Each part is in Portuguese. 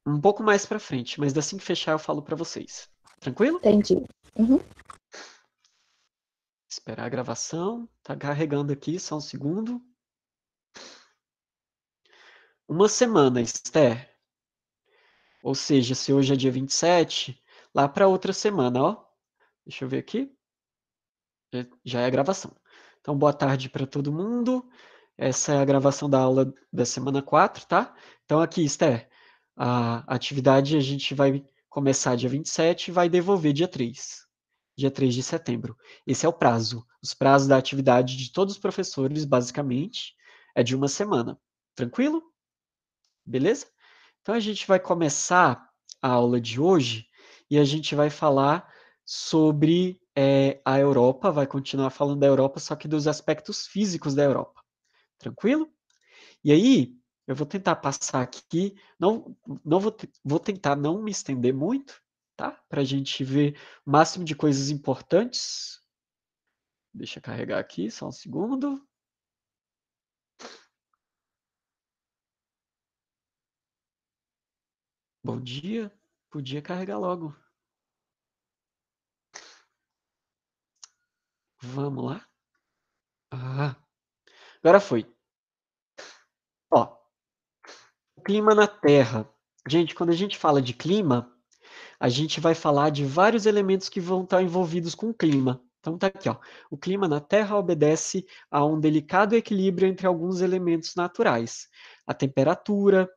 um pouco mais para frente, mas assim que fechar eu falo para vocês. Tranquilo? Entendi. Uhum. Esperar a gravação. Tá carregando aqui, só um segundo. Uma semana, Esther. Ou seja, se hoje é dia 27, lá para outra semana, ó. Deixa eu ver aqui. Já é a gravação. Então, boa tarde para todo mundo. Essa é a gravação da aula da semana 4, tá? Então, aqui, Esther, a atividade a gente vai começar dia 27 e vai devolver dia 3 de setembro. Esse é o prazo. Os prazos da atividade de todos os professores, basicamente, é de uma semana. Tranquilo? Beleza? Então, a gente vai começar a aula de hoje e a gente vai falar sobre a Europa, vai continuar falando da Europa, só que dos aspectos físicos da Europa. Tranquilo? E aí, eu vou tentar passar aqui, não vou tentar não me estender muito, tá? Para a gente ver o máximo de coisas importantes. Deixa eu carregar aqui, só um segundo. Bom dia. Podia carregar logo. Vamos lá. Ah, agora foi. Ó, clima na Terra. Gente, quando a gente fala de clima, a gente vai falar de vários elementos que vão estar envolvidos com o clima. Então tá aqui, ó. O clima na Terra obedece a um delicado equilíbrio entre alguns elementos naturais. A temperatura,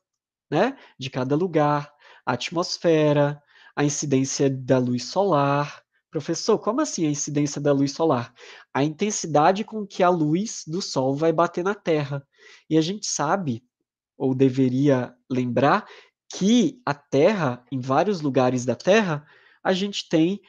né, de cada lugar, a atmosfera, a incidência da luz solar. Professor, como assim a incidência da luz solar? A intensidade com que a luz do sol vai bater na Terra. E a gente sabe ou deveria lembrar que a Terra, em vários lugares da Terra, a gente tem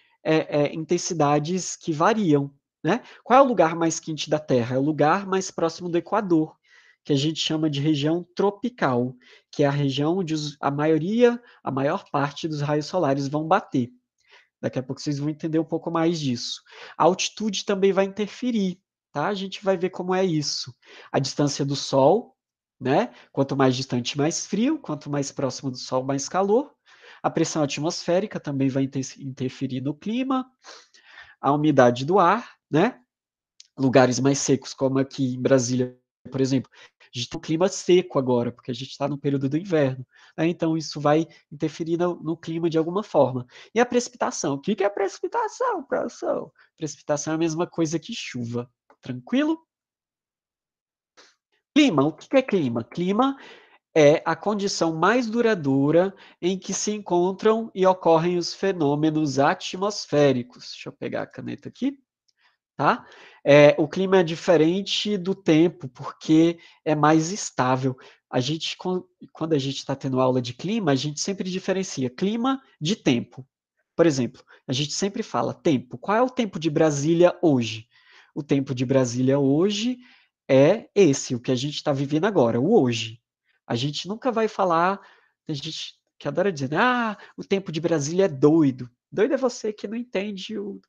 intensidades que variam, né? Qual é o lugar mais quente da Terra? É o lugar mais próximo do Equador, que a gente chama de região tropical, que é a região onde a maior parte dos raios solares vão bater. Daqui a pouco vocês vão entender um pouco mais disso. A altitude também vai interferir, tá? A gente vai ver como é isso. A distância do Sol, né? Quanto mais distante, mais frio. Quanto mais próximo do Sol, mais calor. A pressão atmosférica também vai interferir no clima. A umidade do ar, né? Lugares mais secos, como aqui em Brasília, por exemplo. A gente tem um clima seco agora, porque a gente está no período do inverno. Né? Então, isso vai interferir no clima de alguma forma. E a precipitação? O que é precipitação, professor? Precipitação é a mesma coisa que chuva. Tranquilo? Clima, o que é clima? Clima é a condição mais duradoura em que se encontram e ocorrem os fenômenos atmosféricos. Deixa eu pegar a caneta aqui. Tá? O clima é diferente do tempo, porque é mais estável. A gente, quando a gente está tendo aula de clima, a gente sempre diferencia clima de tempo. Por exemplo, a gente sempre fala tempo. Qual é o tempo de Brasília hoje? O tempo de Brasília hoje é esse, o que a gente está vivendo agora, o hoje. A gente nunca vai falar, a gente que adora dizer, o tempo de Brasília é doido. Doido é você que não entende o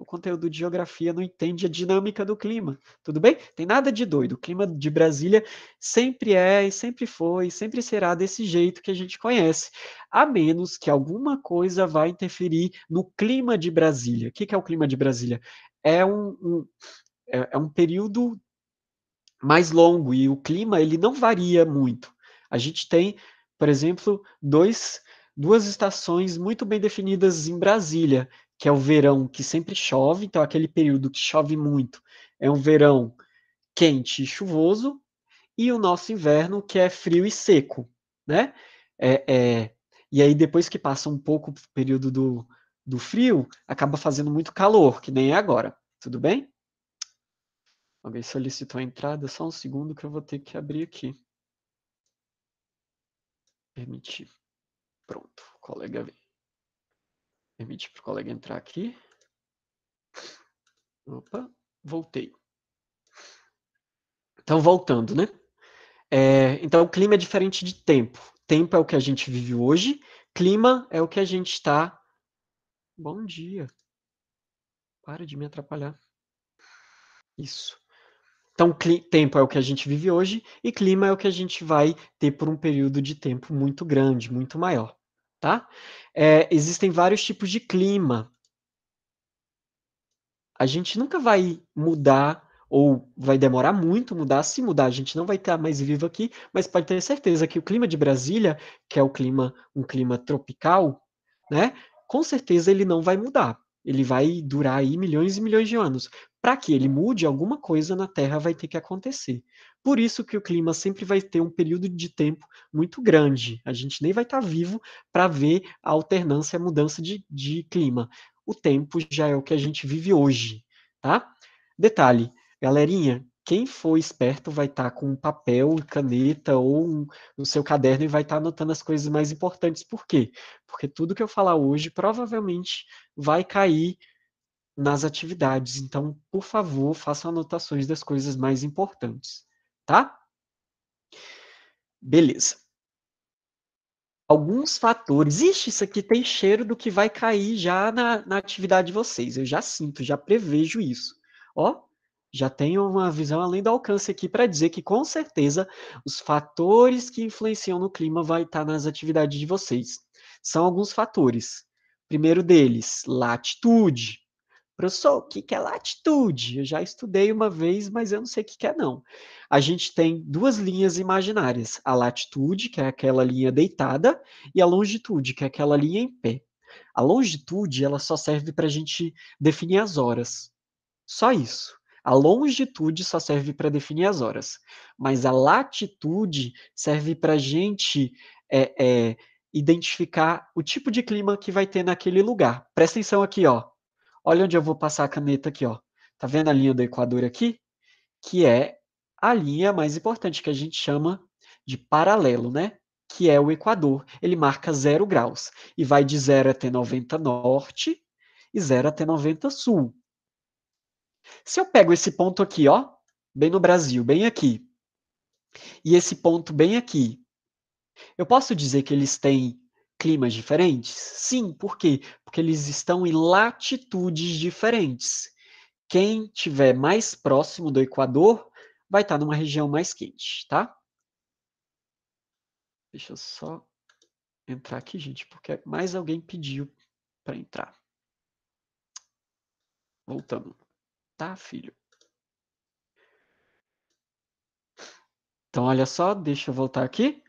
conteúdo de geografia, não entende a dinâmica do clima. Tudo bem? Tem nada de doido. O clima de Brasília sempre é e sempre foi, e sempre será desse jeito que a gente conhece, a menos que alguma coisa vá interferir no clima de Brasília. O que é o clima de Brasília? É um período mais longo e o clima ele não varia muito. A gente tem, por exemplo, duas estações muito bem definidas em Brasília, que é o verão que sempre chove, então aquele período que chove muito é um verão quente e chuvoso, e o nosso inverno que é frio e seco, né? É, é, e aí depois que passa um pouco o período do frio, acaba fazendo muito calor, que nem é agora. Tudo bem? Alguém solicitou a entrada? Só um segundo que eu vou ter que abrir aqui. Permitir. Pronto, o colega vem. Permitir para o colega entrar aqui. Opa, voltei. Então, voltando, né? Então, o clima é diferente de tempo. Tempo é o que a gente vive hoje, clima é o que a gente está. Bom dia. Para de me atrapalhar. Isso. Então, tempo é o que a gente vive hoje e clima é o que a gente vai ter por um período de tempo muito grande, muito maior, tá? Existem vários tipos de clima. A gente nunca vai mudar ou vai demorar muito mudar. Se mudar, a gente não vai estar mais vivo aqui, mas pode ter certeza que o clima de Brasília, que é um clima tropical, né? Com certeza ele não vai mudar. Ele vai durar aí milhões e milhões de anos. Para que ele mude, alguma coisa na Terra vai ter que acontecer. Por isso que o clima sempre vai ter um período de tempo muito grande. A gente nem vai estar vivo para ver a alternância, a mudança de clima. O tempo já é o que a gente vive hoje, tá? Detalhe, galerinha, quem for esperto vai estar com um papel, caneta ou no seu caderno e vai estar anotando as coisas mais importantes. Por quê? Porque tudo que eu falar hoje provavelmente vai cair nas atividades. Então, por favor, façam anotações das coisas mais importantes, tá? Beleza. Alguns fatores. Ixi, isso aqui tem cheiro do que vai cair já na atividade de vocês. Eu já sinto, já prevejo isso. Ó, já tenho uma visão além do alcance aqui para dizer que, com certeza, os fatores que influenciam no clima vai estar nas atividades de vocês. São alguns fatores. Primeiro deles, latitude. Professor, o que que é latitude? Eu já estudei uma vez, mas eu não sei o que que é, não. A gente tem duas linhas imaginárias: a latitude, que é aquela linha deitada, e a longitude, que é aquela linha em pé. A longitude, ela só serve para a gente definir as horas. Só isso. A longitude só serve para definir as horas. Mas a latitude serve para a gente identificar o tipo de clima que vai ter naquele lugar. Presta atenção aqui, ó. Olha onde eu vou passar a caneta aqui, ó. Tá vendo a linha do Equador aqui? Que é a linha mais importante, que a gente chama de paralelo, né? Que é o Equador. Ele marca 0 graus e vai de 0 até 90 norte e 0 até 90 sul. Se eu pego esse ponto aqui, ó, bem no Brasil, bem aqui, e esse ponto bem aqui, eu posso dizer que eles têm climas diferentes? Sim, por quê? Porque eles estão em latitudes diferentes. Quem tiver mais próximo do Equador vai estar numa região mais quente, tá? Deixa eu só entrar aqui, gente, porque mais alguém pediu para entrar. Voltando. Tá, filho? Então, olha só, deixa eu voltar aqui.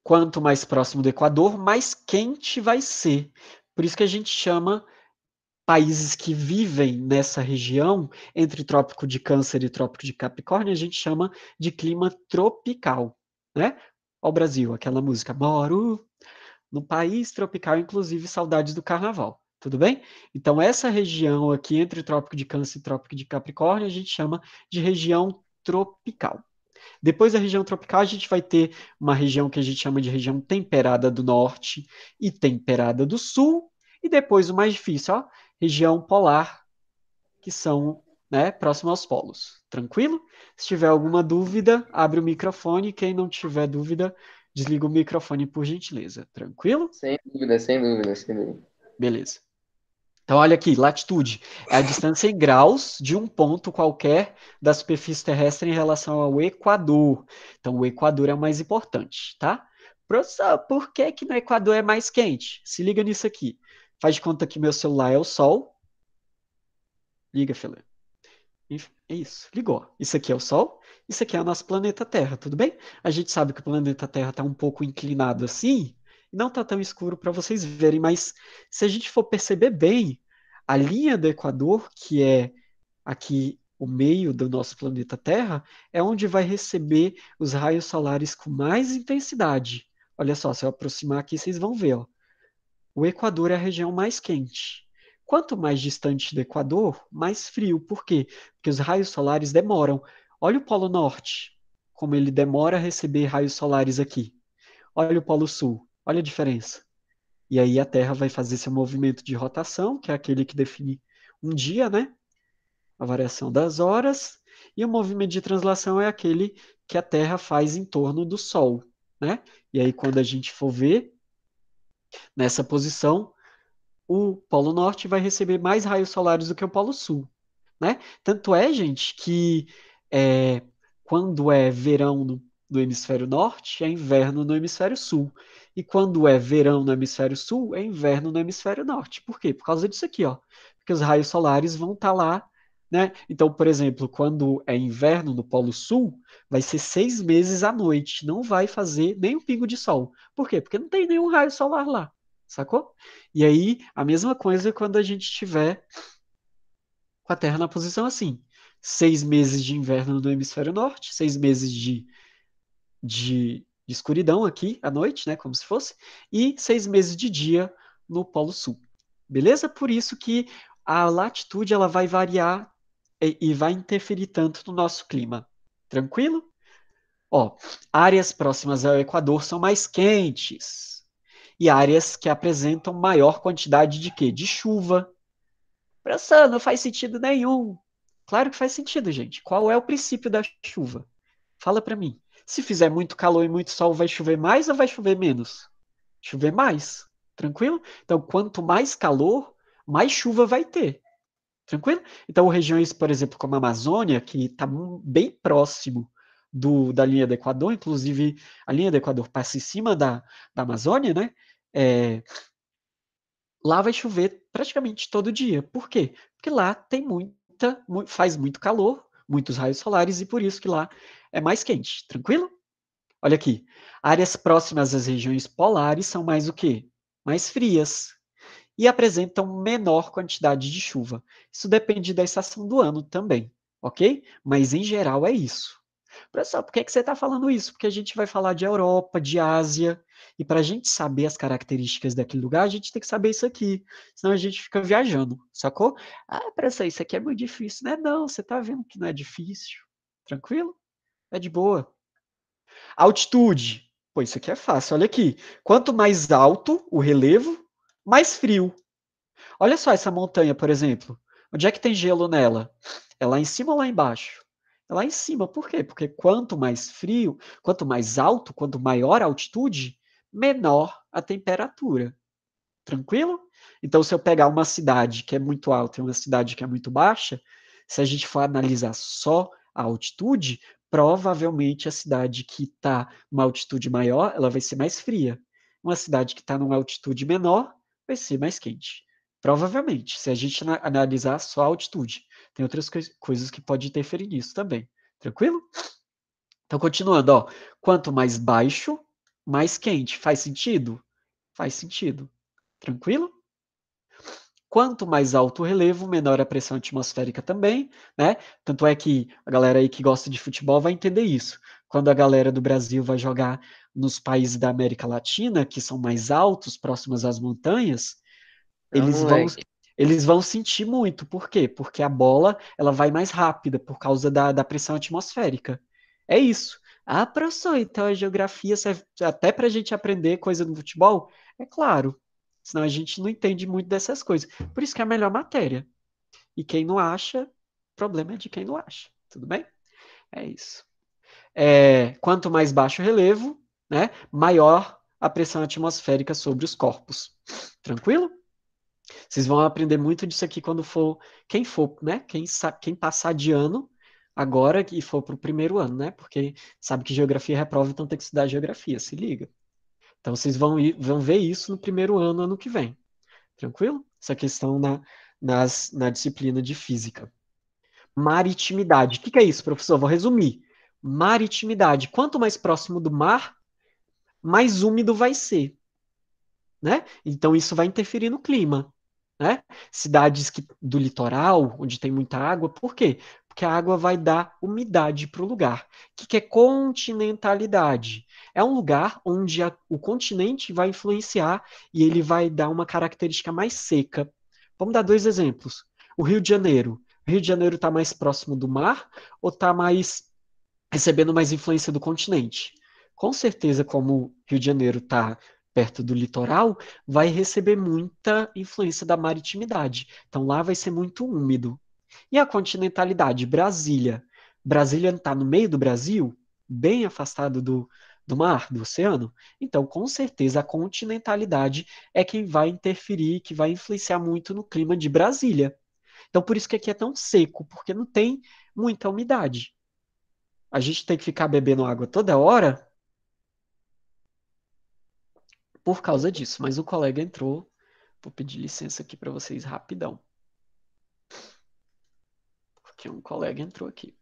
Quanto mais próximo do Equador, mais quente vai ser. Por isso que a gente chama países que vivem nessa região, entre Trópico de Câncer e Trópico de Capricórnio, a gente chama de clima tropical, né? Ó o Brasil, aquela música, moro no país tropical, inclusive saudades do carnaval, tudo bem? Então, essa região aqui, entre o Trópico de Câncer e o Trópico de Capricórnio, a gente chama de região tropical. Depois da região tropical, a gente vai ter uma região que a gente chama de região temperada do norte e temperada do sul, e depois o mais difícil, ó, região polar, que são, né, próximo aos polos. Tranquilo? Se tiver alguma dúvida, abre o microfone. Quem não tiver dúvida, desliga o microfone por gentileza. Tranquilo? Sem dúvida, sem dúvida, sem dúvida. Beleza. Então, olha aqui, latitude é a distância em graus de um ponto qualquer da superfície terrestre em relação ao Equador. Então, o Equador é o mais importante, tá? Professor, por que que no Equador é mais quente? Se liga nisso aqui. Faz de conta que meu celular é o Sol. Liga, Felipe. É isso, ligou. Isso aqui é o Sol, isso aqui é o nosso planeta Terra, tudo bem? A gente sabe que o planeta Terra está um pouco inclinado assim, e não está tão escuro para vocês verem, mas se a gente for perceber bem, a linha do Equador, que é aqui o meio do nosso planeta Terra, é onde vai receber os raios solares com mais intensidade. Olha só, se eu aproximar aqui, vocês vão ver, ó. O Equador é a região mais quente. Quanto mais distante do Equador, mais frio. Por quê? Porque os raios solares demoram. Olha o Polo Norte, como ele demora a receber raios solares aqui. Olha o Polo Sul, olha a diferença. E aí a Terra vai fazer seu movimento de rotação, que é aquele que define um dia, né? A variação das horas. E o movimento de translação é aquele que a Terra faz em torno do Sol, né? E aí quando a gente for ver nessa posição, o Polo Norte vai receber mais raios solares do que o Polo Sul, né? Tanto é, gente, que é, quando é verão no hemisfério norte, é inverno no hemisfério sul. E quando é verão no hemisfério sul, é inverno no hemisfério norte. Por quê? Por causa disso aqui, ó. Porque os raios solares vão estar lá, né? Então, por exemplo, quando é inverno no Polo Sul, vai ser 6 meses à noite. Não vai fazer nem um pingo de sol. Por quê? Porque não tem nenhum raio solar lá. Sacou? E aí, a mesma coisa quando a gente tiver com a Terra na posição assim. 6 meses de inverno no hemisfério norte, 6 meses de escuridão aqui à noite, né, como se fosse, e 6 meses de dia no Polo Sul. Beleza? Por isso que a latitude ela vai variar e vai interferir tanto no nosso clima. Tranquilo? Ó, áreas próximas ao Equador são mais quentes e áreas que apresentam maior quantidade de quê? De chuva. Professor, não faz sentido nenhum. Claro que faz sentido, gente. Qual é o princípio da chuva? Fala para mim. Se fizer muito calor e muito sol, vai chover mais ou vai chover menos? Chover mais. Tranquilo? Então, quanto mais calor, mais chuva vai ter. Tranquilo? Então, regiões, por exemplo, como a Amazônia, que está bem próximo da linha do Equador, inclusive a linha do Equador passa em cima da Amazônia, né? É, lá vai chover praticamente todo dia. Por quê? Porque lá tem faz muito calor, muitos raios solares, e por isso que lá é mais quente. Tranquilo? Olha aqui. Áreas próximas às regiões polares são mais o quê? Mais frias e apresentam menor quantidade de chuva. Isso depende da estação do ano também, ok? Mas em geral é isso. Professor, por que você está falando isso? Porque a gente vai falar de Europa, de Ásia, e para a gente saber as características daquele lugar, a gente tem que saber isso aqui, senão a gente fica viajando, sacou? Ah, professor, isso aqui é muito difícil, né? Não, você está vendo que não é difícil. Tranquilo? É de boa. Altitude. Pô, isso aqui é fácil, olha aqui. Quanto mais alto o relevo, mais frio. Olha só essa montanha, por exemplo. Onde é que tem gelo nela? É lá em cima ou lá embaixo? É lá em cima. Por quê? Porque quanto mais frio, quanto mais alto, quanto maior a altitude, menor a temperatura. Tranquilo? Então, se eu pegar uma cidade que é muito alta e uma cidade que é muito baixa, se a gente for analisar só a altitude, provavelmente a cidade que está numa altitude maior, ela vai ser mais fria. Uma cidade que está numa altitude menor vai ser mais quente. Provavelmente, se a gente analisar só a altitude. Tem outras coisas que podem interferir nisso também. Tranquilo? Então, continuando, ó. Quanto mais baixo, mais quente. Faz sentido? Faz sentido. Tranquilo? Quanto mais alto o relevo, menor a pressão atmosférica também, né? Tanto é que a galera aí que gosta de futebol vai entender isso. Quando a galera do Brasil vai jogar nos países da América Latina, que são mais altos, próximos às montanhas, Não, eles vão moleque. eles vão sentir muito. Por quê? Porque a bola ela vai mais rápida por causa da pressão atmosférica. É isso. Ah, professor, então a geografia serve até para a gente aprender coisa do futebol? É claro. Senão a gente não entende muito dessas coisas. Por isso que é a melhor matéria. E quem não acha, o problema é de quem não acha. Tudo bem? É isso. Quanto mais baixo o relevo, né, maior a pressão atmosférica sobre os corpos. Tranquilo? Vocês vão aprender muito disso aqui quando for, né? Quem passar de ano agora e for para o primeiro ano, né? Porque sabe que geografia é reprova, então tem que estudar geografia, se liga. Então vocês vão ver isso no primeiro ano, ano que vem. Tranquilo? Essa questão na disciplina de física. Maritimidade. O que é isso, professor? Vou resumir. Maritimidade. Quanto mais próximo do mar, mais úmido vai ser, né? Então isso vai interferir no clima, né? Cidades do litoral, onde tem muita água, por quê? Porque a água vai dar umidade para o lugar. O que é continentalidade? É um lugar onde o continente vai influenciar e ele vai dar uma característica mais seca. Vamos dar dois exemplos. O Rio de Janeiro. O Rio de Janeiro está mais próximo do mar ou está mais recebendo mais influência do continente? Com certeza, como o Rio de Janeiro está perto do litoral, vai receber muita influência da maritimidade. Então lá vai ser muito úmido. E a continentalidade, Brasília. Brasília está no meio do Brasil, bem afastado do mar, do oceano. Então, com certeza, a continentalidade é quem vai interferir, que vai influenciar muito no clima de Brasília. Então, por isso que aqui é tão seco, porque não tem muita umidade. a gente tem que ficar bebendo água toda hora por causa disso. Mas o colega entrou. Vou pedir licença aqui para vocês rapidão. Porque um colega entrou aqui.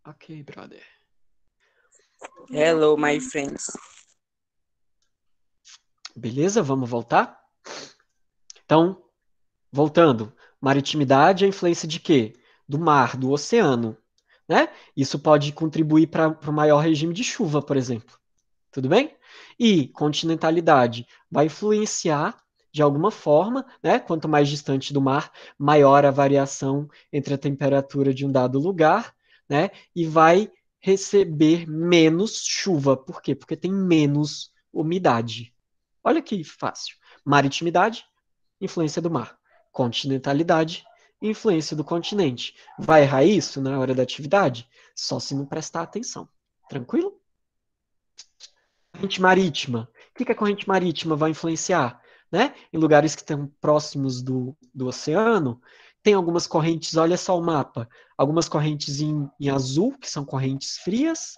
Ok, brother. Hello, my friends. Beleza? Vamos voltar? Então, voltando. Maritimidade é a influência de quê? Do mar, do oceano, né? Isso pode contribuir para o maior regime de chuva, por exemplo. Tudo bem? E continentalidade vai influenciar de alguma forma, né? Quanto mais distante do mar, maior a variação entre a temperatura de um dado lugar, né? E vai receber menos chuva. Por quê? Porque tem menos umidade. Olha que fácil. Maritimidade, influência do mar. Continentalidade, influência do continente. Vai errar isso na hora da atividade? Só se não prestar atenção. Tranquilo? Corrente marítima. O que a corrente marítima vai influenciar? Né? Em lugares que estão próximos do oceano, tem algumas correntes, olha só o mapa, algumas correntes em azul, que são correntes frias,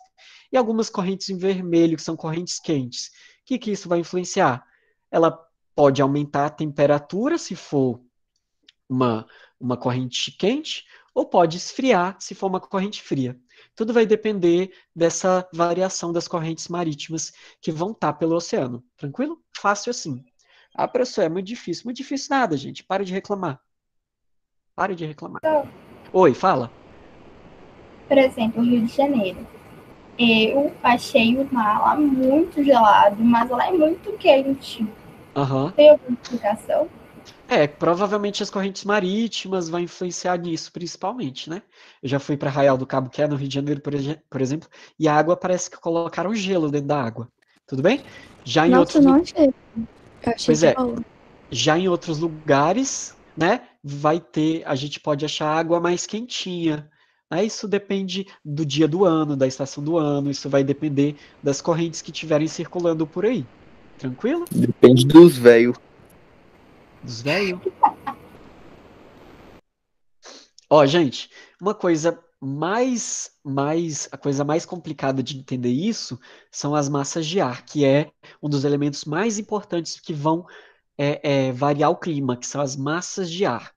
e algumas correntes em vermelho, que são correntes quentes. O que isso vai influenciar? Ela pode aumentar a temperatura, se for uma, uma corrente quente, ou pode esfriar, se for uma corrente fria. Tudo vai depender dessa variação das correntes marítimas que vão estar pelo oceano. Tranquilo? Fácil assim. Ah, professor, é muito difícil. Muito difícil nada, gente. Pare de reclamar. Pare de reclamar. Então, Oi, fala. por exemplo, Rio de Janeiro. Eu achei o mar lá muito gelado, mas lá é muito quente. Aham. Tem alguma explicação? Provavelmente as correntes marítimas vão influenciar nisso, principalmente, né? Eu já fui para Arraial do Cabo, que é no Rio de Janeiro, por exemplo, e a água parece que colocaram gelo dentro da água. Tudo bem? Já em Nossa, outros eu não achei. Eu achei Pois que é, falou. já em outros lugares, né, a gente pode achar água mais quentinha. Né? Isso depende do dia do ano, da estação do ano, isso vai depender das correntes que estiverem circulando por aí. Tranquilo? Depende dos velhos. Dos velhos. Ó, gente, uma coisa a coisa mais complicada de entender isso são as massas de ar, que é um dos elementos mais importantes que vão variar o clima, que são as massas de ar.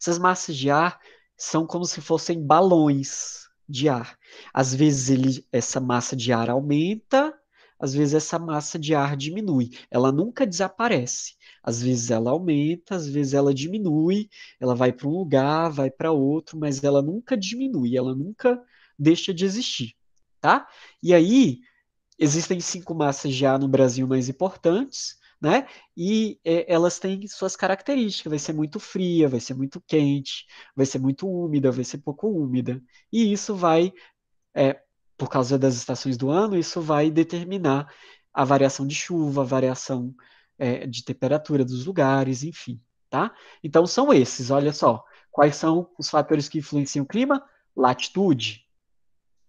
Essas massas de ar são como se fossem balões de ar. Às vezes essa massa de ar aumenta, às vezes essa massa de ar diminui. Ela nunca desaparece. Às vezes ela aumenta, às vezes ela diminui, ela vai para um lugar, vai para outro, mas ela nunca diminui, ela nunca deixa de existir, tá? E aí, existem 5 massas de ar no Brasil mais importantes, né? E elas têm suas características. Vai ser muito fria, vai ser muito quente, vai ser muito úmida, vai ser pouco úmida. E isso vai, é, por causa das estações do ano, isso vai determinar a variação de chuva, a variação de temperatura dos lugares, enfim, tá? Então são esses, olha só. Quais são os fatores que influenciam o clima? Latitude,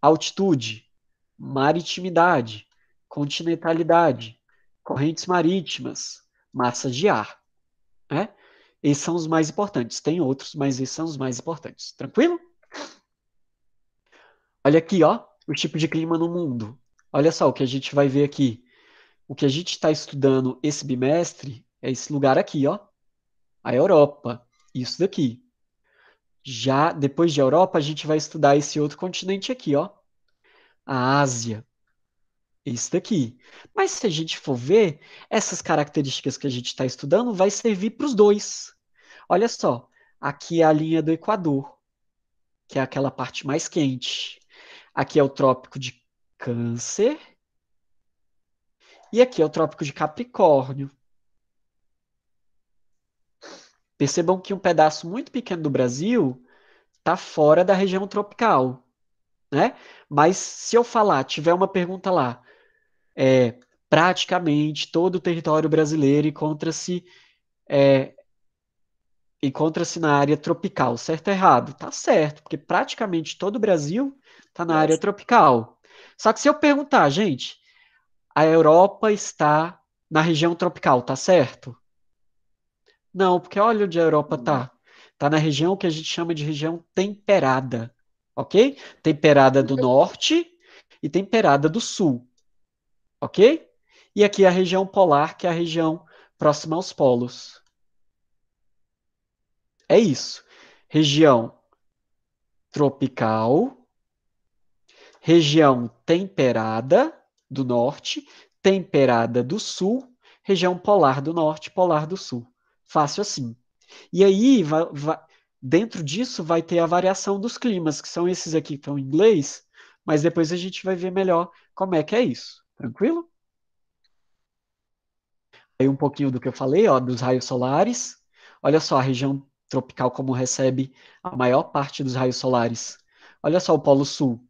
altitude, maritimidade, continentalidade, correntes marítimas, massa de ar, né? Esses são os mais importantes. Tem outros, mas esses são os mais importantes. Tranquilo? Olha aqui, ó, o tipo de clima no mundo. Olha só o que a gente vai ver aqui. O que a gente está estudando esse bimestre é esse lugar aqui, ó, a Europa. Isso daqui. Já depois de Europa, a gente vai estudar esse outro continente aqui, ó, a Ásia. Isso daqui. Mas se a gente for ver, essas características que a gente está estudando vai servir para os dois. Olha só, aqui é a linha do Equador, que é aquela parte mais quente. Aqui é o Trópico de Câncer. E aqui é o Trópico de Capricórnio. Percebam que um pedaço muito pequeno do Brasil está fora da região tropical, né? Mas se eu falar, tiver uma pergunta lá, praticamente todo o território brasileiro encontra-se na área tropical, certo ou errado? Tá certo, porque praticamente todo o Brasil está na área tropical. Só que se eu perguntar, gente, a Europa está na região tropical, tá certo? Não, porque olha onde a Europa tá. está na região que a gente chama de região temperada, ok? Temperada do norte e temperada do sul, ok? E aqui a região polar, que é a região próxima aos polos. É isso. Região tropical, região temperada do norte, temperada do sul, região polar do norte, polar do sul. Fácil assim. E aí, dentro disso, vai ter a variação dos climas, que são esses aqui que estão em inglês, mas depois a gente vai ver melhor como é que é isso. Tranquilo? Aí um pouquinho do que eu falei, ó, dos raios solares. Olha só a região tropical como recebe a maior parte dos raios solares. Olha só o Polo Sul,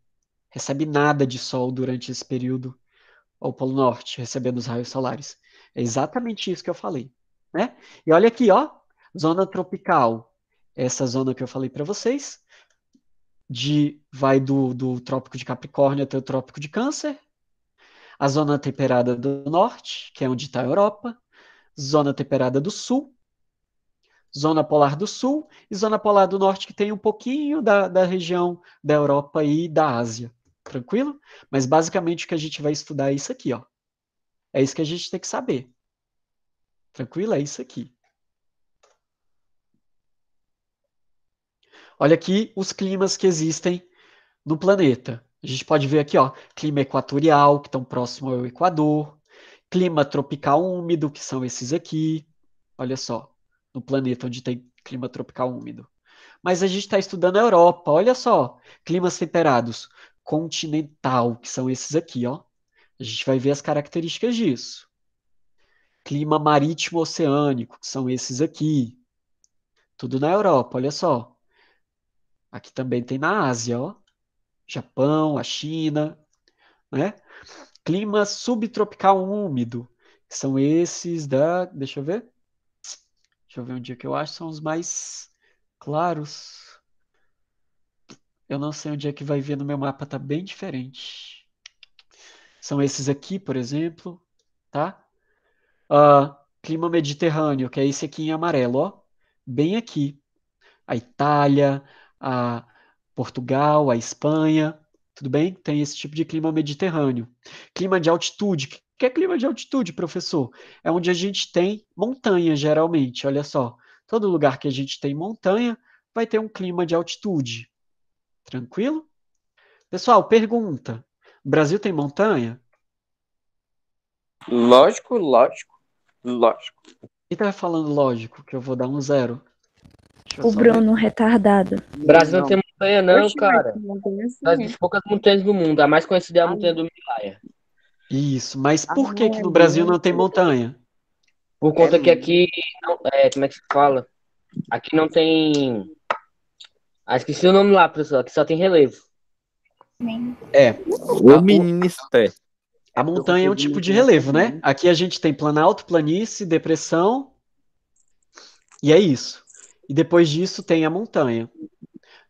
recebe nada de sol durante esse período. Ou o Polo Norte, recebendo os raios solares. É exatamente isso que eu falei, né? E olha aqui, ó, zona tropical. Essa zona que eu falei para vocês, vai do Trópico de Capricórnio até o Trópico de Câncer. A zona temperada do norte, que é onde está a Europa. Zona temperada do sul, zona polar do sul e zona polar do norte, que tem um pouquinho da região da Europa e da Ásia. Tranquilo? Mas basicamente o que a gente vai estudar é isso aqui, ó. É isso que a gente tem que saber. Tranquilo? É isso aqui. Olha aqui os climas que existem no planeta. A gente pode ver aqui, ó, clima equatorial, que estão próximo ao Equador, clima tropical úmido, que são esses aqui. Olha só, no planeta onde tem clima tropical úmido. Mas a gente está estudando a Europa, olha só, climas temperados, continental, que são esses aqui, ó. A gente vai ver as características disso. Clima marítimo oceânico, que são esses aqui. Tudo na Europa, olha só. Aqui também tem na Ásia, ó. Japão, a China, né? Clima subtropical úmido, que são esses da, deixa eu ver. Deixa eu ver onde é que eu acho, são os mais claros. Eu não sei onde é que vai ver no meu mapa, tá bem diferente. São esses aqui, por exemplo, tá? Clima mediterrâneo, que é esse aqui em amarelo, ó. Bem aqui. A Itália, a Portugal, a Espanha, tudo bem? Tem esse tipo de clima mediterrâneo. Clima de altitude. O que é clima de altitude, professor? É onde a gente tem montanha, geralmente. Olha só. Todo lugar que a gente tem montanha vai ter um clima de altitude. Tranquilo? Pessoal, pergunta. O Brasil tem montanha? Lógico, lógico, lógico. Quem tá falando lógico, que eu vou dar um 0? Deixa eu O só ver. Bruno retardado. O Brasil não tem montanha, não, Oxe, mas cara. tem montanha assim, Das né? poucas montanhas do mundo. A mais conhecida é a Ah, montanha do Himalaia. Isso, mas ah, por que que é no Brasil não muito. tem montanha? Por conta que muito. aqui, não, como é que se fala? Aqui não tem... Ah, esqueci o nome lá, professor. Aqui só tem relevo. É, Ô menino esperto. a montanha é um tipo de relevo, né? Aqui a gente tem planalto, planície, depressão, e é isso. E depois disso tem a montanha.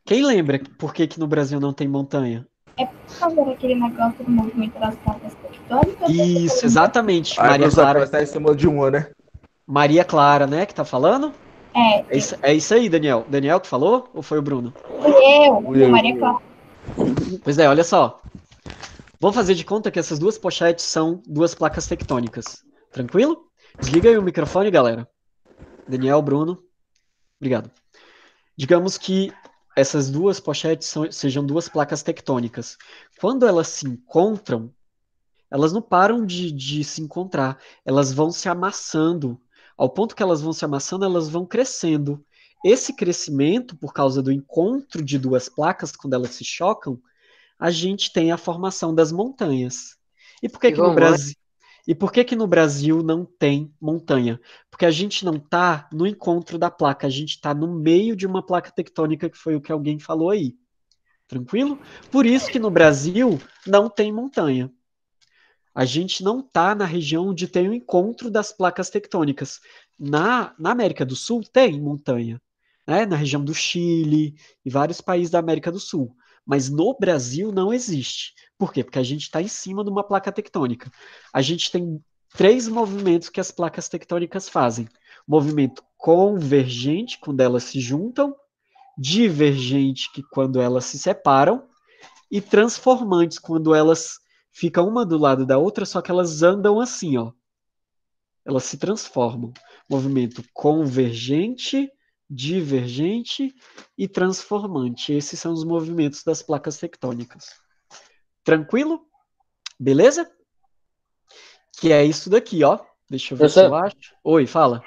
Quem lembra por que que no Brasil não tem montanha? Por causa daquele negócio do movimento das placas tectônicas. Isso, exatamente. Aí, Maria professor, Clara, parece que tá em cima de uma, né? Maria Clara, né, que tá falando? É, É isso aí, Daniel. Daniel que falou ou foi o Bruno? fui eu, Maria Clara. Pois é, olha só. Vamos fazer de conta que essas duas pochetes são duas placas tectônicas. Tranquilo? Desliga aí o microfone, galera. Daniel, Bruno. Obrigado. Digamos que essas duas pochetes sejam duas placas tectônicas. Quando elas se encontram, elas não param de se encontrar. Elas vão se amassando. Ao ponto que elas vão se amassando, elas vão crescendo. Esse crescimento, por causa do encontro de duas placas, quando elas se chocam, a gente tem a formação das montanhas. E por que que no Brasil, no Brasil não tem montanha? Porque a gente não está no encontro da placa, a gente está no meio de uma placa tectônica, que foi o que alguém falou aí. Tranquilo? Por isso que no Brasil não tem montanha. A gente não está na região onde tem o encontro das placas tectônicas. Na América do Sul tem montanha, né? Na região do Chile e vários países da América do Sul. Mas no Brasil não existe. Por quê? Porque a gente está em cima de uma placa tectônica. A gente tem 3 movimentos que as placas tectônicas fazem. movimento convergente, quando elas se juntam, divergente, que quando elas se separam, e transformantes, quando elas ficam uma do lado da outra, só que elas andam assim, ó. Elas se transformam. Movimento convergente, divergente e transformante. Esses são os movimentos das placas tectônicas. Tranquilo? Beleza? Que é isso daqui, ó. Deixa eu ver se eu Professor, acho. Oi, fala.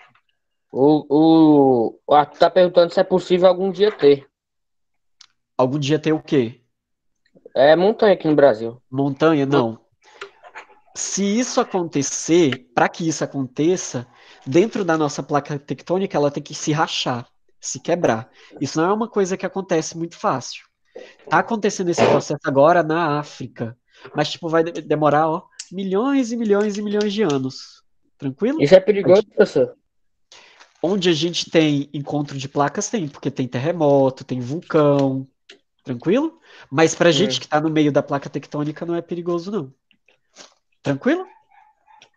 o Arthur tá perguntando se é possível algum dia ter. Algum dia tem o quê? É montanha aqui no Brasil. Montanha? Não. Se isso acontecer, para que isso aconteça, dentro da nossa placa tectônica, ela tem que se rachar, se quebrar. Isso não é uma coisa que acontece muito fácil. Tá acontecendo esse processo agora na África, mas tipo vai demorar, ó, milhões e milhões e milhões de anos. Tranquilo? Isso é perigoso, professor? Onde a gente tem encontro de placas, tem, porque tem terremoto, tem vulcão, tranquilo? Mas pra gente que tá no meio da placa tectônica não é perigoso, não. Tranquilo?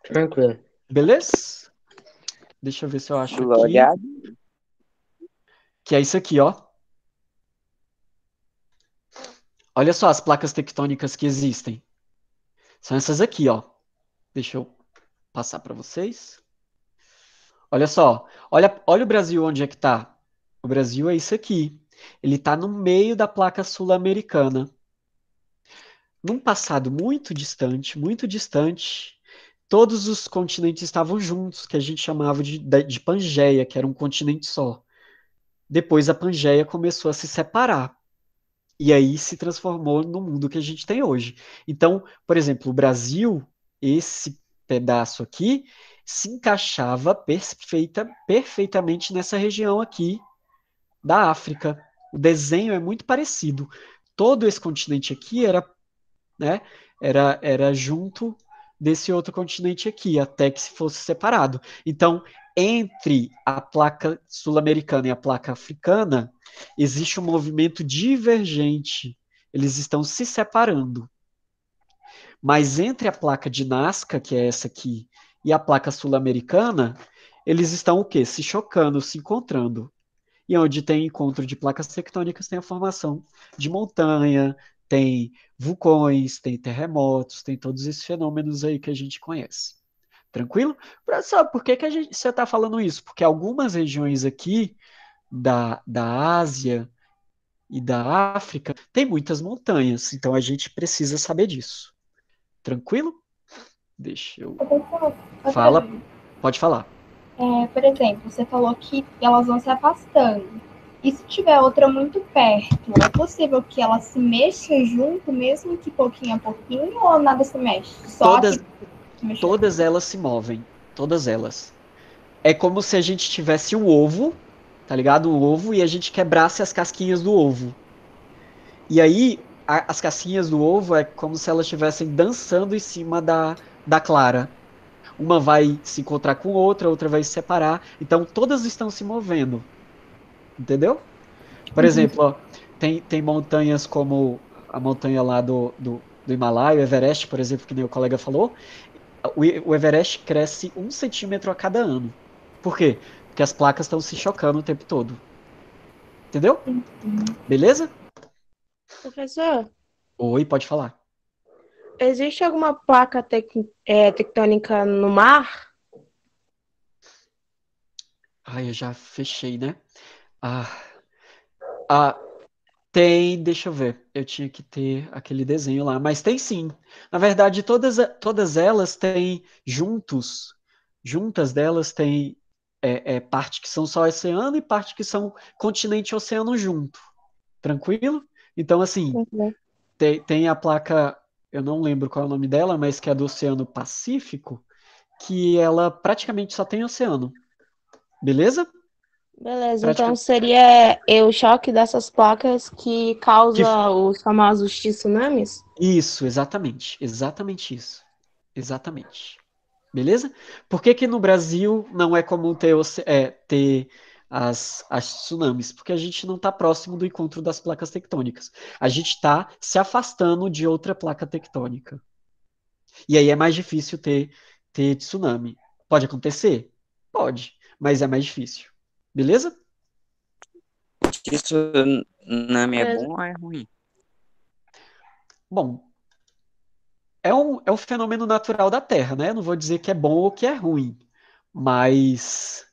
Tranquilo. Beleza? Deixa eu ver se eu acho aqui. Glória. Que é isso aqui, ó. Olha só as placas tectônicas que existem. São essas aqui, ó. Deixa eu passar para vocês. Olha só. Olha o Brasil onde é que tá. O Brasil é isso aqui. Ele está no meio da placa sul-americana. Num passado muito distante, todos os continentes estavam juntos, que a gente chamava de Pangeia, que era um continente só. Depois a Pangeia começou a se separar. E aí se transformou no mundo que a gente tem hoje. Então, por exemplo, o Brasil, esse pedaço aqui, se encaixava perfeitamente nessa região aqui da África. O desenho é muito parecido. Todo esse continente aqui era, né, era junto desse outro continente aqui, até que se fosse separado. Então, entre a placa sul-americana e a placa africana, existe um movimento divergente. Eles estão se separando. Mas entre a placa de Nazca, que é essa aqui, e a placa sul-americana, eles estão o quê? Se chocando, se encontrando. E onde tem encontro de placas tectônicas, tem a formação de montanha, tem vulcões, tem terremotos, tem todos esses fenômenos aí que a gente conhece. Tranquilo? Professor, por que você está falando isso? Porque algumas regiões aqui da Ásia e da África tem muitas montanhas, então a gente precisa saber disso. Tranquilo? Deixa eu. Fala, pode falar. Por exemplo, você falou que elas vão se afastando. E se tiver outra muito perto, é possível que ela se mexa junto, mesmo que pouquinho a pouquinho, ou nada se mexe? Todas elas se movem. Todas elas. É como se a gente tivesse um ovo, tá ligado? Um ovo, e a gente quebrasse as casquinhas do ovo. E aí, as casquinhas do ovo é como se elas estivessem dançando em cima da clara. Uma vai se encontrar com outra vai se separar. Então, todas estão se movendo. Entendeu? Por exemplo, ó, tem montanhas como a montanha lá do Himalaia, o Everest, por exemplo, que nem o colega falou. O Everest cresce 1 centímetro a cada ano. Por quê? Porque as placas estão se chocando o tempo todo. Entendeu? Beleza? Professor, Oi, pode falar. existe alguma placa tectônica no mar? Ai, eu já fechei, né? Ah, ah, tem, deixa eu ver. Eu tinha que ter aquele desenho lá, mas tem sim. Na verdade, todas elas têm juntas delas tem parte que são só oceano e parte que são continente e oceano junto. Tranquilo? Então, assim, Uhum. tem a placa, eu não lembro qual é o nome dela, mas que é do Oceano Pacífico, que ela praticamente só tem oceano. Beleza? Beleza, então Praticamente. seria o choque dessas placas que causa os famosos tsunamis? Isso, exatamente. Exatamente isso. Exatamente. Beleza? Por que que no Brasil não é comum ter as tsunamis? Porque a gente não está próximo do encontro das placas tectônicas. A gente está se afastando de outra placa tectônica. E aí é mais difícil ter tsunami. Pode acontecer? Pode. mas é mais difícil. Beleza? Isso Nami é Beleza. bom ou é ruim? Bom, é um fenômeno natural da Terra, né? Não vou dizer que é bom ou que é ruim, mas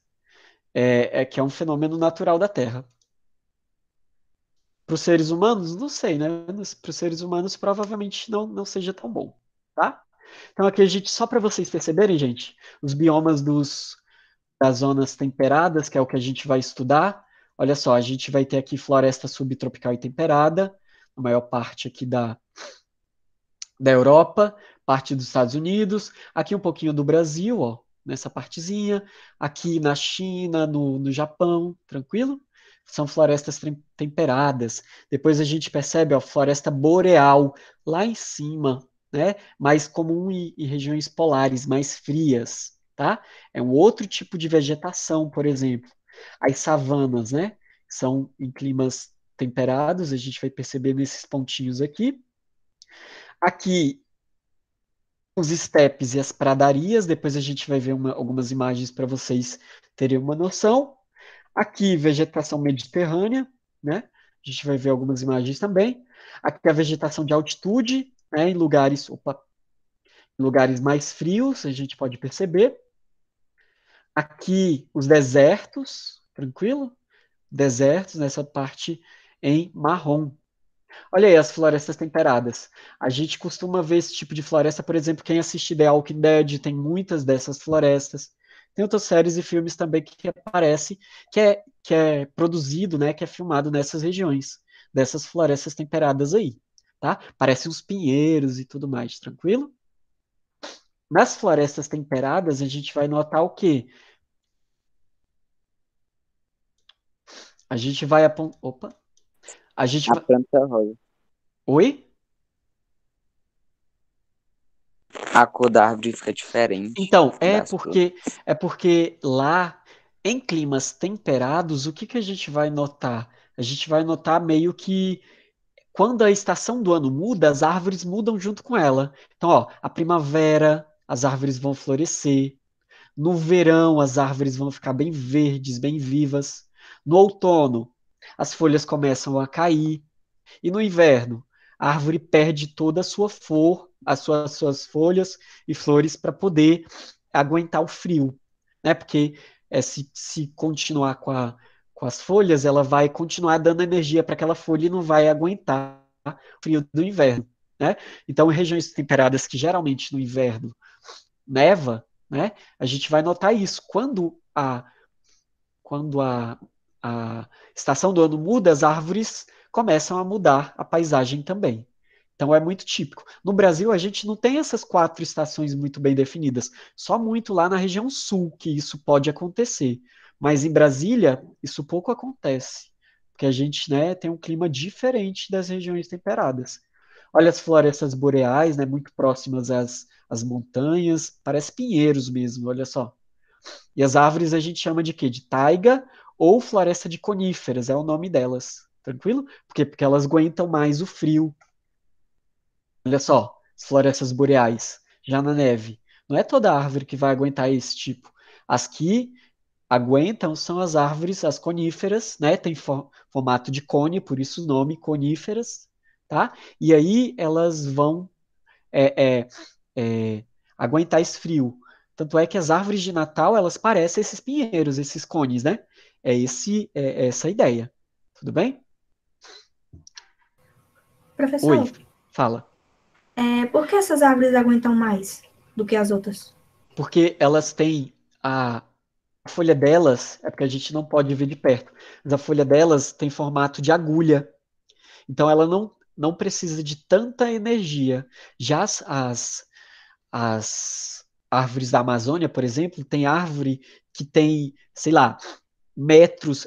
é que é um fenômeno natural da Terra. Para os seres humanos, não sei, né? Para os seres humanos, provavelmente não seja tão bom, tá? Então, aqui a gente, só para vocês perceberem, gente, os biomas das zonas temperadas, que é o que a gente vai estudar. Olha só, a gente vai ter aqui floresta subtropical e temperada, a maior parte aqui da Europa, parte dos Estados Unidos, aqui um pouquinho do Brasil, ó, nessa partezinha, aqui na China, no Japão, tranquilo? São florestas temperadas. Depois a gente percebe, ó, floresta boreal lá em cima, né? Mais comum em regiões polares, mais frias, tá? É um outro tipo de vegetação, por exemplo. As savanas, né? São em climas temperados, a gente vai perceber nesses pontinhos aqui. Aqui os estepes e as pradarias, depois a gente vai ver algumas imagens para vocês terem uma noção. Aqui, vegetação mediterrânea, né? A gente vai ver algumas imagens também. Aqui a vegetação de altitude, né? Em lugares mais frios, a gente pode perceber. Aqui os desertos, tranquilo? Desertos, nessa parte em marrom. Olha aí as florestas temperadas. A gente costuma ver esse tipo de floresta, por exemplo, quem assiste The Walking Dead tem muitas dessas florestas. Tem outras séries e filmes também que aparece, que é produzido, né, que é filmado nessas regiões, dessas florestas temperadas aí, tá? Parecem uns pinheiros e tudo mais, tranquilo? Nas florestas temperadas, a gente vai notar o quê? A gente vai Opa! A gente A vai... planta rosa. Oi? A cor da árvore fica diferente Então, é das plantas. porque é porque lá em climas temperados, o que que a gente vai notar? A gente vai notar meio que quando a estação do ano muda, as árvores mudam junto com ela. Então, ó, a primavera, as árvores vão florescer. No verão, as árvores vão ficar bem verdes, bem vivas. No outono, as folhas começam a cair. E no inverno, a árvore perde toda a sua flor, suas folhas e flores para poder aguentar o frio, né? Porque se continuar com as folhas, ela vai continuar dando energia para aquela folha e não vai aguentar o frio do inverno, né? Então, em regiões temperadas que geralmente no inverno neva, né? A gente vai notar isso. Quando a estação do ano muda, as árvores começam a mudar a paisagem também. Então é muito típico. No Brasil, a gente não tem essas 4 estações muito bem definidas, só muito lá na região sul que isso pode acontecer. Mas em Brasília, isso pouco acontece, porque a gente, né, tem um clima diferente das regiões temperadas. Olha as florestas boreais, né, muito próximas às montanhas, parece pinheiros mesmo, olha só. E as árvores a gente chama de quê? De taiga ou floresta de coníferas, é o nome delas. Tranquilo? Por quê? Porque elas aguentam mais o frio. Olha só, as florestas boreais, já na neve. Não é toda árvore que vai aguentar esse tipo. As que aguentam são as árvores, as coníferas, né? Tem formato de cone, por isso o nome coníferas, tá? E aí elas vão é, é, é, aguentar esse frio. Tanto é que as árvores de Natal, elas parecem esses pinheiros, esses cones, né? É essa a ideia. Tudo bem? Oi, Professor, fala. por que essas árvores aguentam mais do que as outras? Porque elas têm a folha delas, é porque a gente não pode ver de perto, mas a folha delas tem formato de agulha. Então ela não precisa de tanta energia. Já as árvores da Amazônia, por exemplo, tem árvore que tem, sei lá, metros,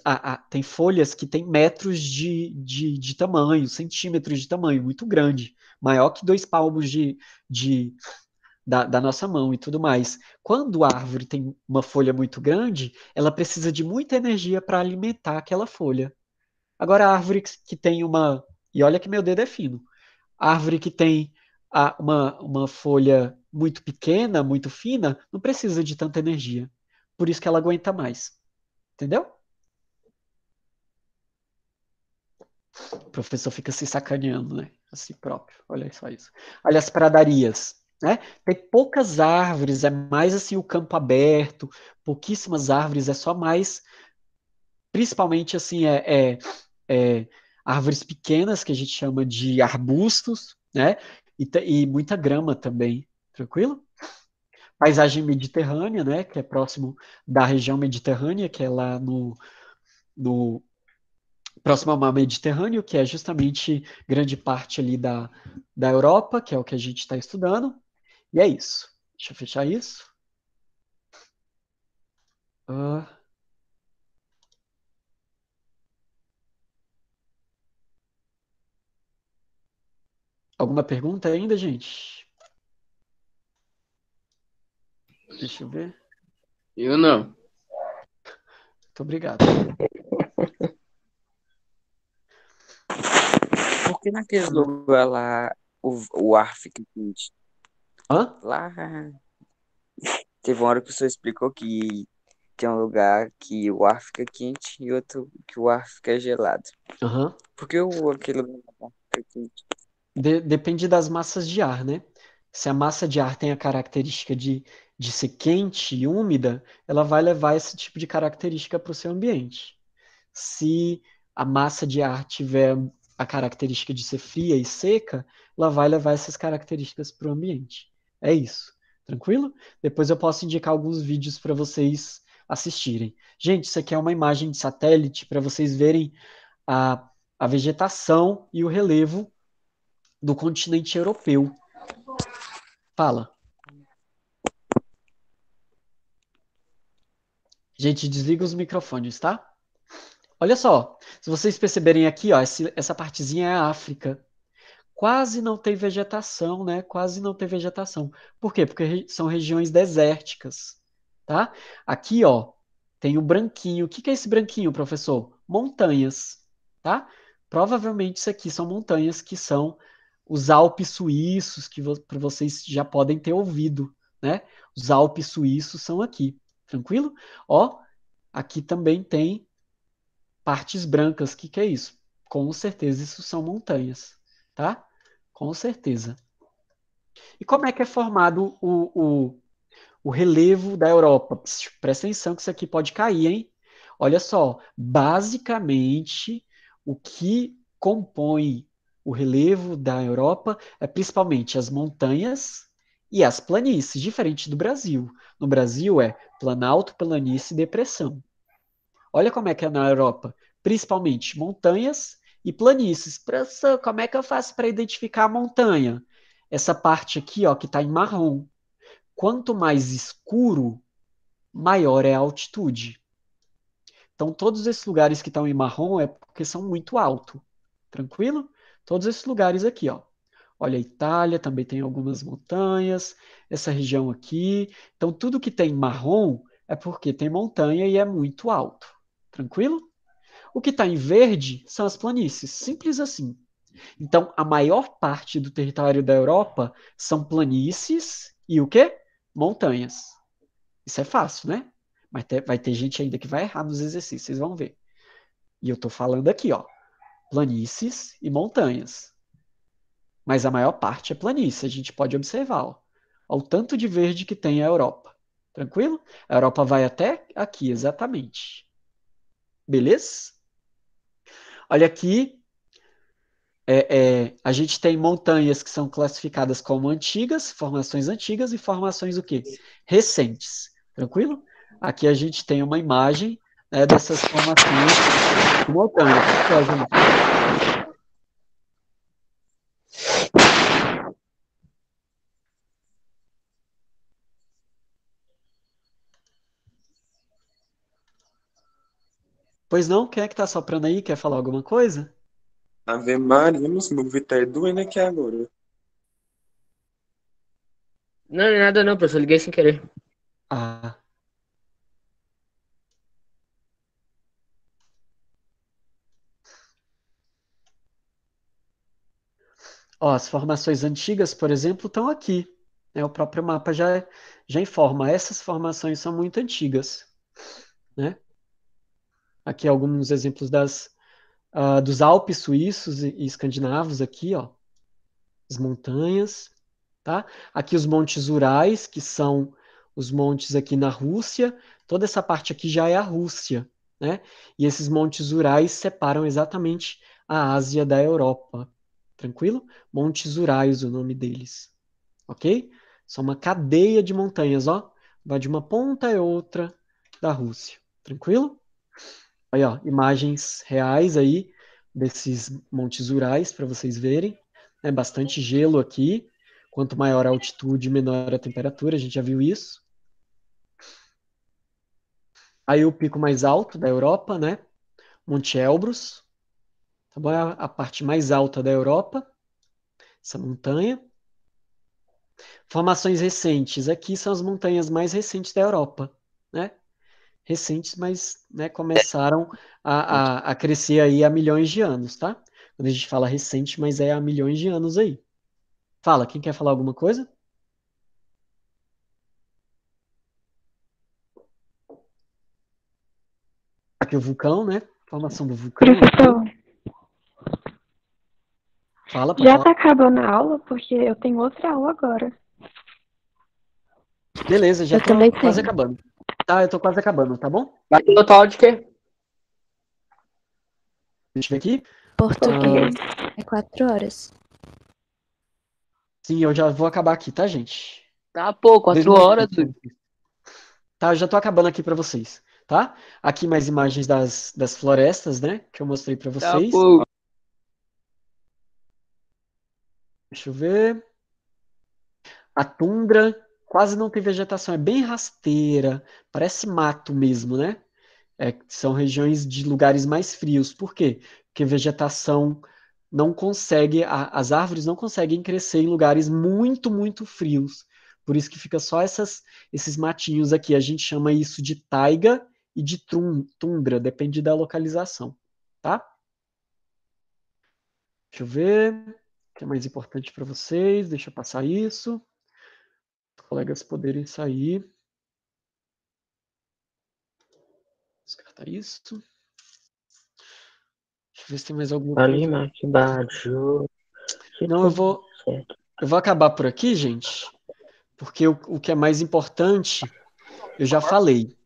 tem folhas que tem metros de tamanho, centímetros de tamanho, muito grande, maior que 2 palmos da nossa mão e tudo mais. Quando a árvore tem uma folha muito grande, ela precisa de muita energia para alimentar aquela folha. Agora, a árvore que tem uma. E olha que meu dedo é fino. A árvore que tem uma folha muito pequena, muito fina, não precisa de tanta energia. Por isso que ela aguenta mais. Entendeu? O professor fica se sacaneando, né? A si próprio. Olha só isso. Olha as pradarias, né? Tem poucas árvores, é mais assim o campo aberto, pouquíssimas árvores, é só mais, principalmente assim, árvores pequenas, que a gente chama de arbustos, né? E muita grama também, tranquilo? Paisagem mediterrânea, né? Que é próximo da região mediterrânea, que é lá no próximo ao mar Mediterrâneo, que é justamente grande parte ali da Europa, que é o que a gente está estudando. E é isso. Deixa eu fechar isso. Alguma pergunta ainda, gente? Deixa eu ver. Eu não. Muito obrigado. Por que naquele lugar lá o ar fica quente? Hã? Lá teve uma hora que o senhor explicou que tem um lugar que o ar fica quente e outro que o ar fica gelado. Aham. Por que aquele lugar fica quente? Depende das massas de ar, né? Se a massa de ar tem a característica de ser quente e úmida, ela vai levar esse tipo de característica para o seu ambiente. Se a massa de ar tiver a característica de ser fria e seca, ela vai levar essas características para o ambiente. É isso. Tranquilo? Depois eu posso indicar alguns vídeos para vocês assistirem. Gente, isso aqui é uma imagem de satélite para vocês verem a vegetação e o relevo do continente europeu. Fala. Gente, desliga os microfones, tá? Olha só, se vocês perceberem aqui, ó, essa partezinha é a África. Quase não tem vegetação, né? Quase não tem vegetação. Por quê? Porque são regiões desérticas, tá? Aqui, ó, tem o branquinho. O que que é esse branquinho, professor? Montanhas, tá? Provavelmente isso aqui são montanhas que são os Alpes suíços, que vocês já podem ter ouvido, né? Os Alpes suíços são aqui, tranquilo? Ó, aqui também tem partes brancas. O que que é isso? Com certeza isso são montanhas, tá? Com certeza. E como é que é formado o relevo da Europa? Presta atenção que isso aqui pode cair, hein? Olha só, basicamente o que compõe o relevo da Europa é principalmente as montanhas e as planícies, diferente do Brasil. No Brasil é planalto, planície e depressão. Olha como é que é na Europa, principalmente montanhas e planícies. Professor, como é que eu faço para identificar a montanha? Essa parte aqui, ó, que está em marrom. Quanto mais escuro, maior é a altitude. Então, todos esses lugares que estão em marrom é porque são muito altos. Tranquilo? Todos esses lugares aqui, ó. Olha, a Itália também tem algumas montanhas, essa região aqui. Então, tudo que tem marrom é porque tem montanha e é muito alto. Tranquilo? O que está em verde são as planícies, simples assim. Então, a maior parte do território da Europa são planícies e o quê? Montanhas. Isso é fácil, né? Mas vai ter gente ainda que vai errar nos exercícios, vocês vão ver. E eu estou falando aqui, ó, planícies e montanhas. Mas a maior parte é planície, a gente pode observar, ó, o tanto de verde que tem a Europa. Tranquilo? A Europa vai até aqui, exatamente. Beleza? Olha aqui, a gente tem montanhas que são classificadas como antigas, formações antigas, e formações o quê? Recentes. Tranquilo? Aqui a gente tem uma imagem, né, dessas formações de montanha. O que é, gente? Pois não? Quem é que está soprando aí? Quer falar alguma coisa? Ave Maria, meu ouvido tá doendo aqui agora. Não, não é nada não, professor. Liguei sem querer. Ah. Ó, as formações antigas, por exemplo, estão aqui. Né? O próprio mapa já informa. Essas formações são muito antigas. Né? Aqui alguns exemplos dos Alpes suíços e escandinavos aqui, ó. As montanhas, tá? Aqui os montes Urais, que são os montes aqui na Rússia. Toda essa parte aqui já é a Rússia, né? E esses montes Urais separam exatamente a Ásia da Europa. Tranquilo? Montes Urais, o nome deles. Ok? São uma cadeia de montanhas, ó. Vai de uma ponta a outra da Rússia. Tranquilo? Aí, ó, imagens reais aí desses montes Urais para vocês verem. É bastante gelo aqui. Quanto maior a altitude, menor a temperatura. A gente já viu isso. Aí o pico mais alto da Europa, né? Monte Elbrus. Tá bom? É a parte mais alta da Europa. Essa montanha. Formações recentes. Aqui são as montanhas mais recentes da Europa, né? Recentes, mas né, começaram a crescer aí há milhões de anos, tá? Quando a gente fala recente, mas é há milhões de anos aí. Fala, quem quer falar alguma coisa? Aqui o vulcão, né? Formação do vulcão. Professor, Fala, pode já falar. tá acabando a aula, porque eu tenho outra aula agora. Beleza, já Eu tô também quase tenho. acabando. Tá, eu tô quase acabando, tá bom? Vai ter total de quê? Deixa eu ver aqui. Português é 4 horas. Sim, eu já vou acabar aqui, tá, gente? Tá, pô, 4 horas, doido. Tá, eu já tô acabando aqui para vocês, tá? Aqui mais imagens das florestas, né? Que eu mostrei para Tá, vocês. pô. Deixa eu ver. A tundra quase não tem vegetação, é bem rasteira, parece mato mesmo, né? São regiões de lugares mais frios. Por quê? Porque vegetação não consegue, as árvores não conseguem crescer em lugares muito, muito frios. Por isso que fica só esses matinhos aqui. A gente chama isso de taiga e de tundra, depende da localização, tá? Deixa eu ver. O que é mais importante para vocês? Deixa eu passar isso. Os colegas poderem sair. Descartar isso. Deixa eu ver se tem mais alguma Ali, coisa. mais baixo. Não, eu vou acabar por aqui, gente, porque o que é mais importante, eu já falei.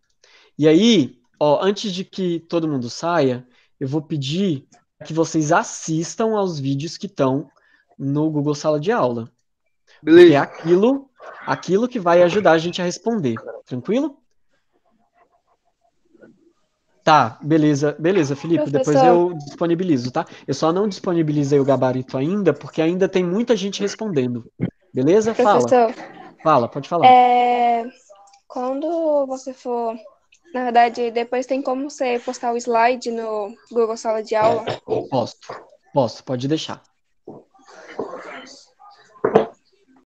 E aí, ó, antes de que todo mundo saia, eu vou pedir que vocês assistam aos vídeos que estão no Google Sala de Aula. Porque é Beleza. aquilo que vai ajudar a gente a responder. Tranquilo? Tá, beleza, Felipe, depois Professor, eu disponibilizo, tá? Eu só não disponibilizei o gabarito ainda, porque ainda tem muita gente respondendo. Beleza? professor, Fala, pode falar. quando você for, na verdade, depois tem como você postar o slide no Google Sala de Aula? Posso, pode deixar.